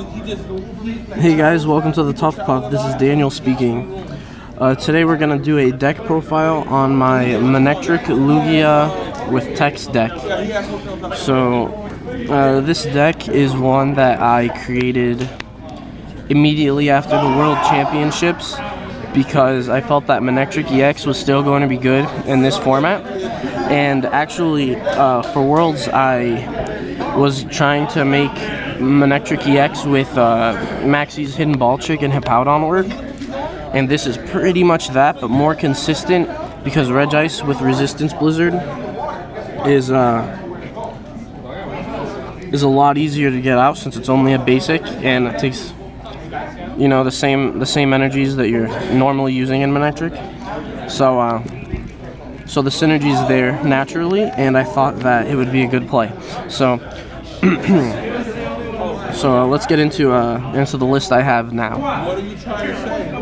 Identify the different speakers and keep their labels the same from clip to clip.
Speaker 1: Hey guys, welcome to the Tough Puff. This is Daniel speaking. Today we're going to do a deck profile on my Manectric Lugia with text deck. So this deck is one that I created immediately after the World Championships because I felt that Manectric EX was still going to be good in this format. And actually, for Worlds, I was trying to make Manectric EX with Maxie's Hidden Ball Trick and Hippowdon work. And this is pretty much that, but more consistent because Regice with Resistance Blizzard is a lot easier to get out since it's only a basic and it takes, you know, the same energies that you're normally using in Manectric. So the synergy is there naturally, and I thought that it would be a good play. So let's get into the list I have now.
Speaker 2: What are you trying to say?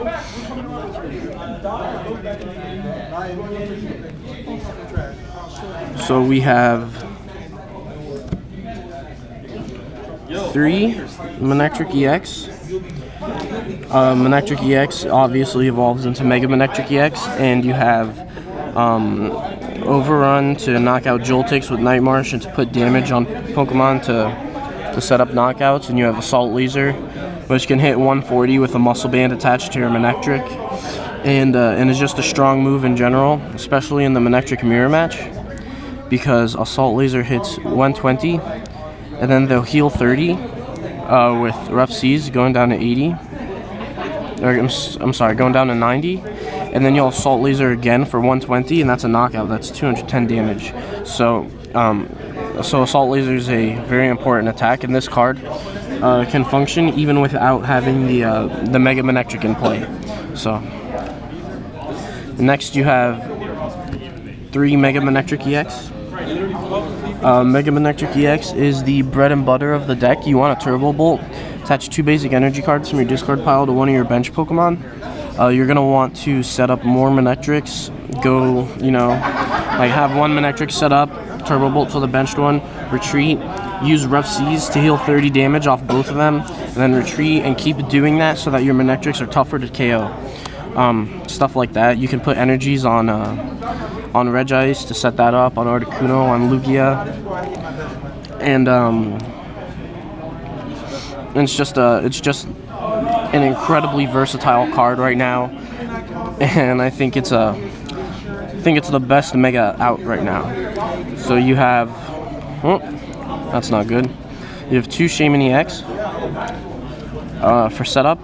Speaker 1: So we have 3 Manectric EX. Manectric EX obviously evolves into Mega Manectric EX, and you have Overrun to knock out Joltix with Night March and to put damage on Pokemon to set up knockouts, and you have Assault Laser, which can hit 140 with a Muscle Band attached to your Manectric, and is just a strong move in general, especially in the Manectric Mirror match, because Assault Laser hits 120, and then they'll heal 30 with Rough Seas going down to 80, or I'm sorry, going down to 90, and then you'll Assault Laser again for 120, and that's a knockout. That's 210 damage. So Assault Laser is a very important attack, and this card can function even without having the Mega Manectric in play. So next you have 3 Mega Manectric EX. Mega Manectric EX is the bread and butter of the deck. You want a Turbo Bolt, attach 2 basic energy cards from your discard pile to one of your bench Pokemon. You're going to want to set up more Manectrics, go, you know, like have one Manectric set up, Turbo Bolt for the benched one, retreat, use Rough Seas to heal 30 damage off both of them, and then retreat and keep doing that so that your Manectrics are tougher to KO. Stuff like that. You can put energies on Regice to set that up, on Articuno, on Lugia, and it's just an incredibly versatile card right now, and I think it's the best Mega out right now. So you have, oh, that's not good. You have 2 Shaman EX for setup.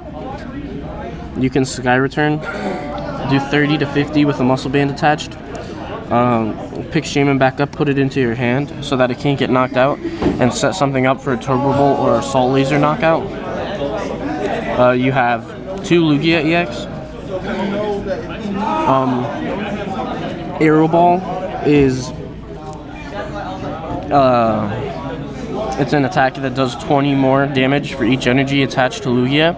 Speaker 1: You can Sky Return, do 30 to 50 with a Muscle Band attached. Pick Shaman back up, put it into your hand so that it can't get knocked out, and set something up for a Turbo Bolt or Assault Laser knockout. You have 2 Lugia EX. Aero Ball is it's an attack that does 20 more damage for each energy attached to Lugia.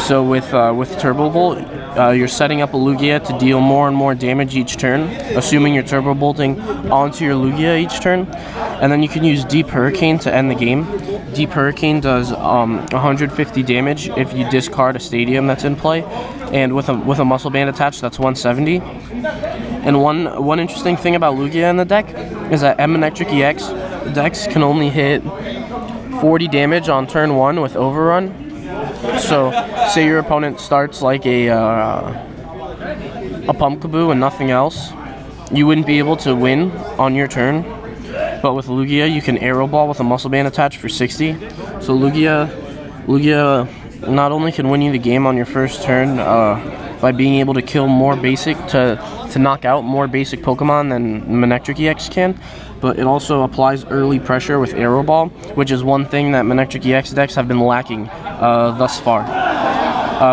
Speaker 1: So with Turbo Bolt, you're setting up a Lugia to deal more and more damage each turn, assuming you're Turbo Bolting onto your Lugia each turn. And then you can use Deep Hurricane to end the game. Deep Hurricane does 150 damage if you discard a stadium that's in play, and with a Muscle Band attached, that's 170. And one interesting thing about Lugia in the deck is that Manectric EX decks can only hit 40 damage on turn 1 with Overrun. So, say your opponent starts like a Pumpkaboo and nothing else, you wouldn't be able to win on your turn. But with Lugia, you can Aero Ball with a Muscle Band attached for 60. So Lugia not only can win you the game on your first turn by being able to kill more basic, to knock out more basic Pokemon than Manectric EX can, but it also applies early pressure with Aero Ball, which is one thing that Manectric EX decks have been lacking thus far.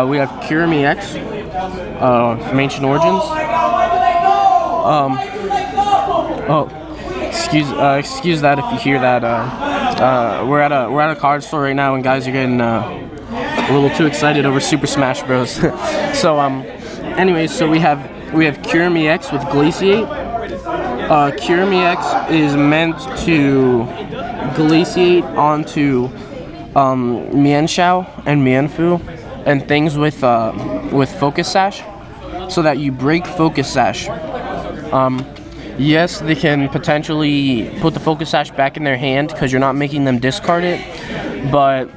Speaker 1: We have Kyurem EX from Ancient Origins. Excuse that if you hear that. We're at a card store right now, and guys are getting a little too excited over Super Smash Bros. So anyways, so we have Kyurem EX with Glaciate. Kyurem EX is meant to glaciate onto Mienshao and Mienfu, and things with Focus Sash, so that you break Focus Sash. Yes, they can potentially put the Focus Sash back in their hand because you're not making them discard it, but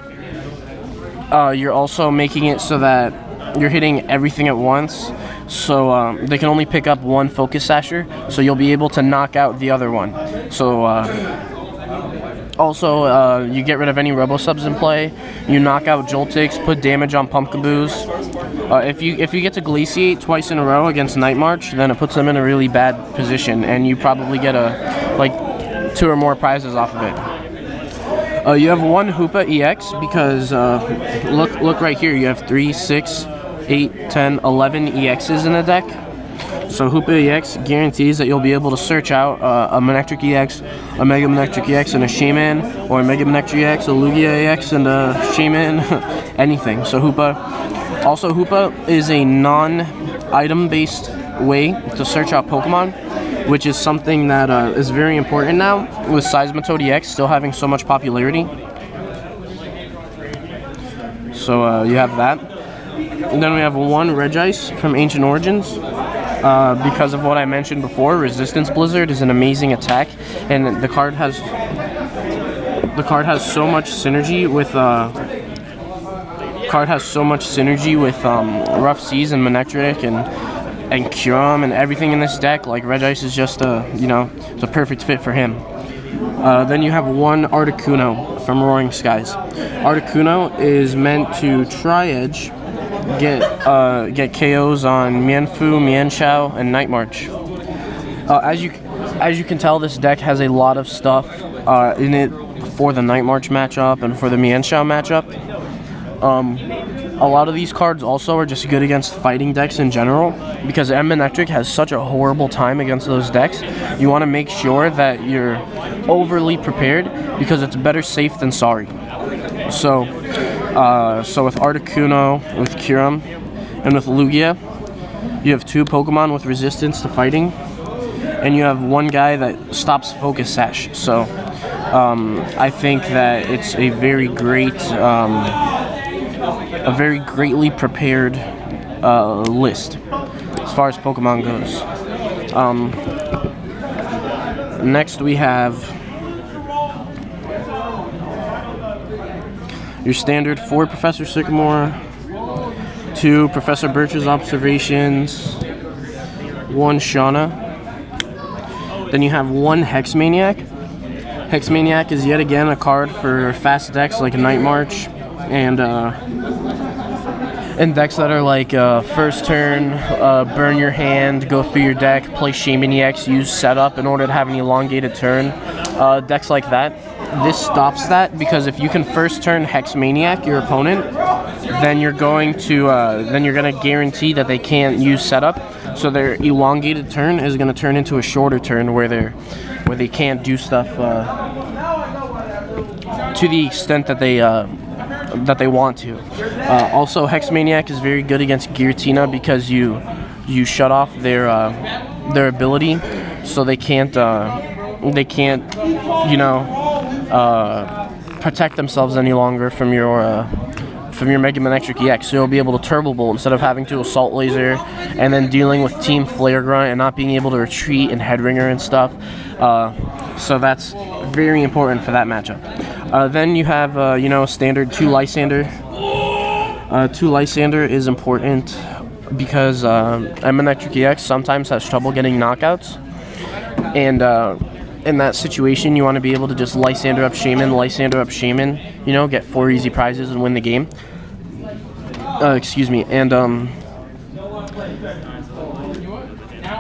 Speaker 1: you're also making it so that you're hitting everything at once, so they can only pick up one Focus Sasher, so you'll be able to knock out the other one. So also, you get rid of any Robo Subs in play, you knock out Joltix, put damage on Pumpkaboos. If you get to Glaciate twice in a row against Night March, then it puts them in a really bad position, and you probably get like 2 or more prizes off of it. You have one Hoopa EX because look right here, you have 3, 6, 8, 10, 11 EXs in the deck. So Hoopa EX guarantees that you'll be able to search out a Manectric EX, a Mega Manectric EX, and a Shaman, or a Mega Manectric EX, a Lugia EX, and a Shaman, anything. So Hoopa. Also, Hoopa is a non-item based way to search out Pokemon, which is something that is very important now with Seismitoad EX still having so much popularity. So you have that. And then we have one Regice from Ancient Origins. Because of what I mentioned before, Resistance Blizzard is an amazing attack, and the card has so much synergy with Rough Seas and Manectric and Kyurem and everything in this deck. Like, Regice is just it's a perfect fit for him. Then you have one Articuno from Roaring Skies. Articuno is meant to Tri-Edge, get KOs on Mienfu, Mienshao, and Night March. As you can tell, this deck has a lot of stuff in it for the Night March matchup and for the Mienshao matchup. A lot of these cards also are just good against fighting decks in general, because Manectric has such a horrible time against those decks. You want to make sure that you're overly prepared, because it's better safe than sorry. So with Articuno, with Kyurem, and with Lugia, you have 2 Pokemon with resistance to fighting, and you have one guy that stops Focus Sash. So I think that it's a very greatly prepared list as far as Pokemon goes. Next we have your standard 4 Professor Sycamore, 2 Professor Birch's Observations, 1 Shauna. Then you have 1 Hexmaniac. Hexmaniac is yet again a card for fast decks like Night March and decks that are like first turn, burn your hand, go through your deck, play Shaman EX, use setup in order to have an elongated turn. Decks like that. This stops that, because if you can first turn Hexmaniac your opponent, then you're going to guarantee that they can't use setup. So their elongated turn is going to turn into a shorter turn where they can't do stuff to the extent that they want to. Also, Hexmaniac is very good against Giratina because you shut off their ability, so they can't protect themselves any longer from your Mega Manectric EX. So you'll be able to Turbo Bolt instead of having to Assault Laser and then dealing with Team Flare Grunt and not being able to retreat and Headringer and stuff. So that's very important for that matchup. Then you have standard 2 Lysander. 2 Lysander is important because Manectric EX sometimes has trouble getting knockouts, and in that situation you want to be able to just Lysander up Shaman, get 4 easy prizes and win the game. Excuse me.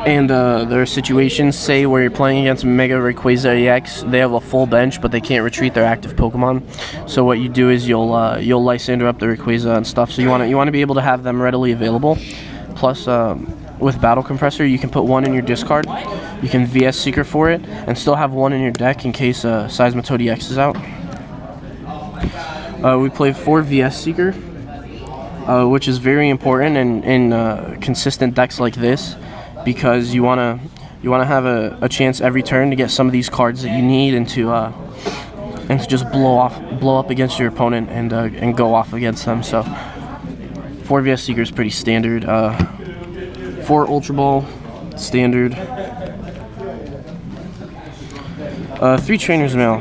Speaker 1: And there are situations, say, where you're playing against Mega Rayquaza EX. They have a full bench, but they can't retreat their active Pokemon. So what you do is you'll Lysander up the Rayquaza and stuff. So you want to be able to have them readily available. Plus, with Battle Compressor, you can put 1 in your discard. You can VS Seeker for it, and still have 1 in your deck in case Seismitoad EX is out. We play 4 VS Seeker, which is very important in consistent decks like this, because you wanna have a chance every turn to get some of these cards that you need into and to just blow up against your opponent and go off against them. So 4 VS Seeker is pretty standard. 4 Ultra Ball, standard. 3 Trainer's Mail.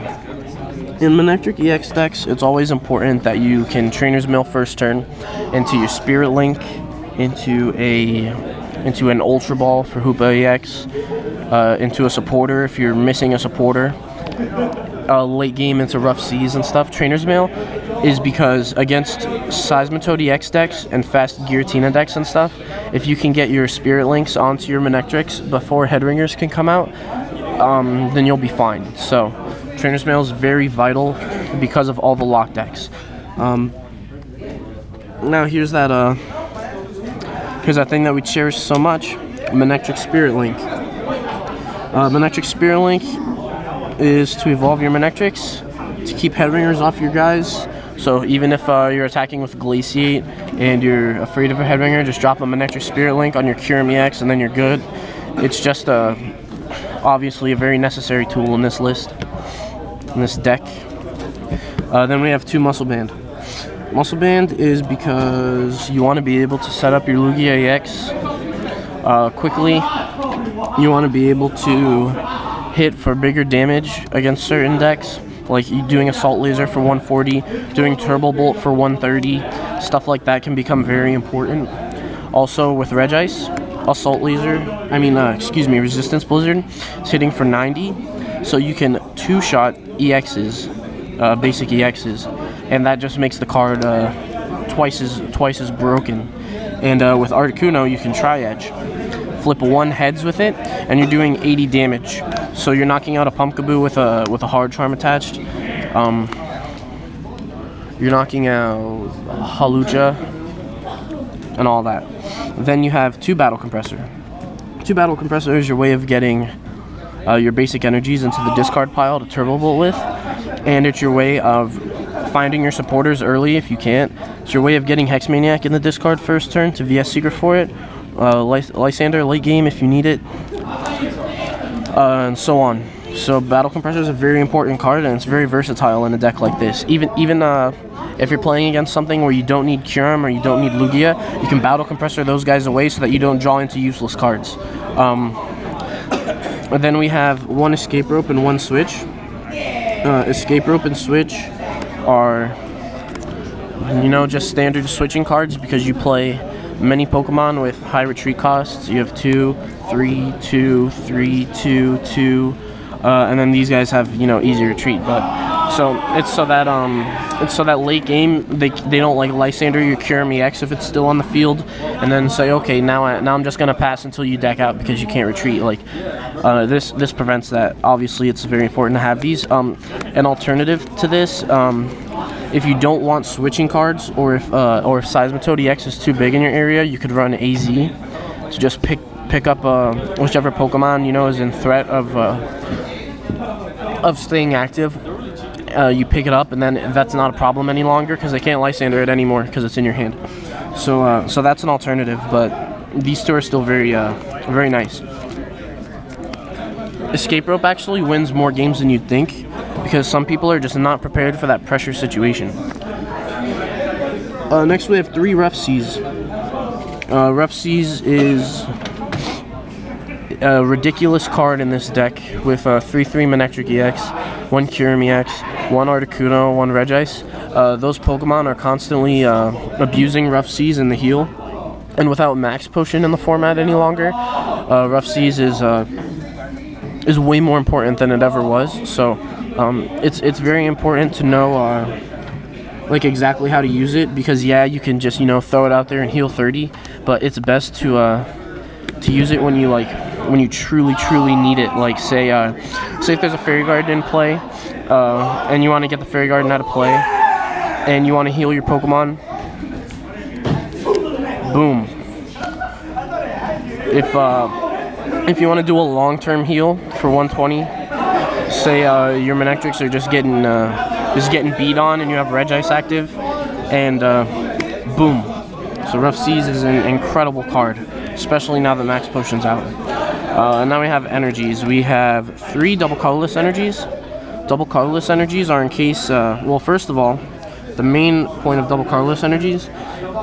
Speaker 1: In Manectric EX decks, it's always important that you can Trainer's Mail first turn into your Spirit Link, into an Ultra Ball for Hoopa EX, into a supporter if you're missing a supporter. Late game into Rough Seas and stuff. Trainer's Mail is because against Seismitoad EX decks and fast Giratina decks and stuff, if you can get your Spirit Links onto your Manectrics before Headringers can come out, then you'll be fine. So Trainer's Mail is very vital because of all the lock decks. Now here's that thing that we cherish so much, Manectric Spirit Link. Manectric Spirit Link is to evolve your Manectrics to keep Headringers off your guys. So even if you're attacking with Glaciate and you're afraid of a Headringer, just drop a Manectric Spirit Link on your Kyurem EX and then you're good. It's just obviously a very necessary tool in this list, in this deck. Then we have 2 Muscle Band. Muscle Band is because you want to be able to set up your Lugia EX quickly. You want to be able to hit for bigger damage against certain decks, like you doing Assault Laser for 140, doing Turbo Bolt for 130. Stuff like that can become very important. Also with Regice, Assault Laser, Resistance Blizzard is hitting for 90, so you can 2-shot EXs, basic EXs, and that just makes the card twice as broken. And with Articuno, you can Tri-Edge. Flip 1 heads with it, and you're doing 80 damage. So you're knocking out a Pumpkaboo with a Hard Charm attached. You're knocking out Halucha and all that. Then you have 2 Battle Compressor. 2 Battle Compressor is your way of getting your basic energies into the discard pile to Turbo Bolt with, and it's your way of finding your supporters early if you can't. It's your way of getting Hex Maniac in the discard first turn to VS Seeker for it. Lysander late game if you need it, and so on. So Battle Compressor is a very important card, and it's very versatile in a deck like this. Even if you're playing against something where you don't need Kyurem or you don't need Lugia, you can Battle Compressor those guys away so that you don't draw into useless cards. And then we have 1 Escape Rope and 1 Switch. Escape Rope and Switch are, just standard switching cards because you play many Pokemon with high retreat costs. You have 2, 3, 2, 3, 2, 2, and then these guys have easy retreat. But it's so that late game they don't like Lysander your Kyurem EX if it's still on the field, and then say, okay, now I'm just gonna pass until you deck out because you can't retreat. Like this prevents that. Obviously, it's very important to have these. An alternative to this. If you don't want switching cards, or if Seismitoad EX is too big in your area, you could run AZ to just pick up whichever Pokemon is in threat of staying active. You pick it up, and then that's not a problem any longer because they can't Lysander it anymore because it's in your hand. So that's an alternative, but these 2 are still very very nice. Escape Rope actually wins more games than you'd think, because some people are just not prepared for that pressure situation. Next we have 3 Rough Seas. Rough Seas is a ridiculous card in this deck with 3/3 Manectric EX, 1 Kyurem EX, 1 Articuno, 1 Regice. Those Pokemon are constantly abusing Rough Seas in the heal, and without Max Potion in the format any longer, Rough Seas is way more important than it ever was. So it's very important to know like exactly how to use it, because yeah, you can just throw it out there and heal 30, but it's best to use it when you truly need it. Like say if there's a Fairy Garden in play, and you want to get the Fairy Garden out of play, and you want to heal your Pokemon. Boom. If you want to do a long-term heal for 120, say your Manectrics are just getting beat on, and you have Regice active, and boom. So Rough Seas is an incredible card, especially now that Max Potion's out. And now we have energies. We have 3 double colorless energies. double colorless energies are in case, well, first of all, the main point of double colorless energies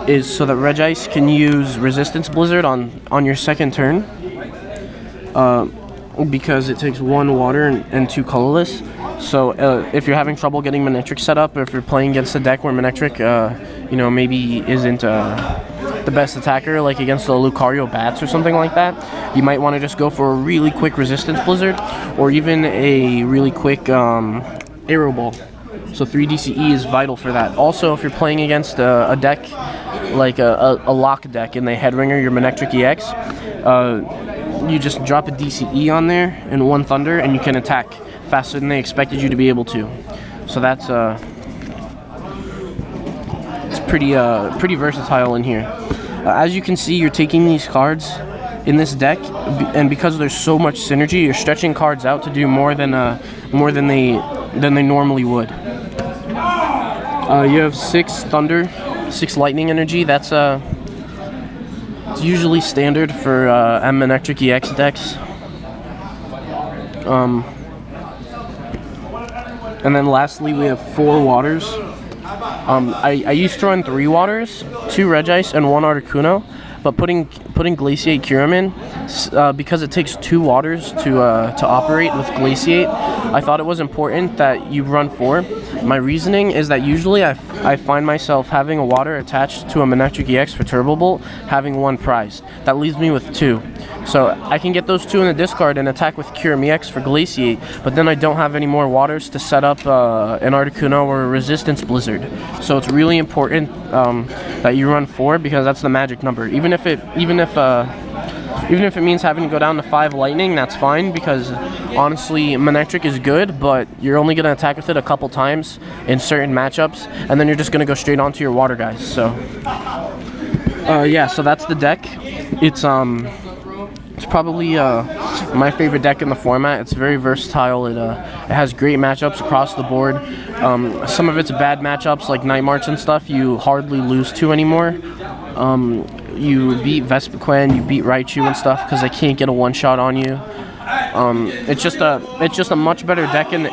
Speaker 1: is so that Regice can use Resistance Blizzard on your second turn, because it takes 1 water and 2 colorless. So if you're having trouble getting Manectric set up, or if you're playing against a deck where Manectric, you know, maybe isn't the best attacker, like against the Lucario Bats or something like that, you might want to just go for a really quick Resistance Blizzard, or even a really quick Aero Ball. So 3 DCE is vital for that. Also, if you're playing against a deck like a lock deck and they headringer your Manectric EX, you just drop a DCE on there and 1 Thunder, and you can attack faster than they expected you to be able to. So that's it's pretty versatile in here. As you can see, you're taking these cards in this deck, and because there's so much synergy, you're stretching cards out to do more than they normally would. You have 6 Thunder, 6 Lightning energy. That's it's usually standard for Manectric EX decks. And then lastly, we have 4 waters. I used to run 3 waters, 2 Regice and 1 Articuno, but putting Glaciate Kyurem in, because it takes 2 waters to operate with Glaciate, I thought it was important that you run 4. My reasoning is that usually I find myself having a water attached to a Manectric EX for Turbo Bolt, having 1 prized. That leaves me with 2. So I can get those 2 in the discard and attack with Kyurem EX for Glaciate, but then I don't have any more waters to set up an Articuno or a Resistance Blizzard. So it's really important that you run 4, because that's the magic number. Even if it means having to go down to 5 Lightning, that's fine, because honestly, Manectric is good, but you're only going to attack with it a couple times in certain matchups, and then you're just going to go straight onto your water guys. So yeah, so that's the deck. It's probably my favorite deck in the format. It's very versatile. It has great matchups across the board. Some of its bad matchups, like Night March and stuff, you hardly lose to anymore. You beat Vespiquen, you beat Raichu and stuff, because they can't get a one-shot on you. It's just a much better deck in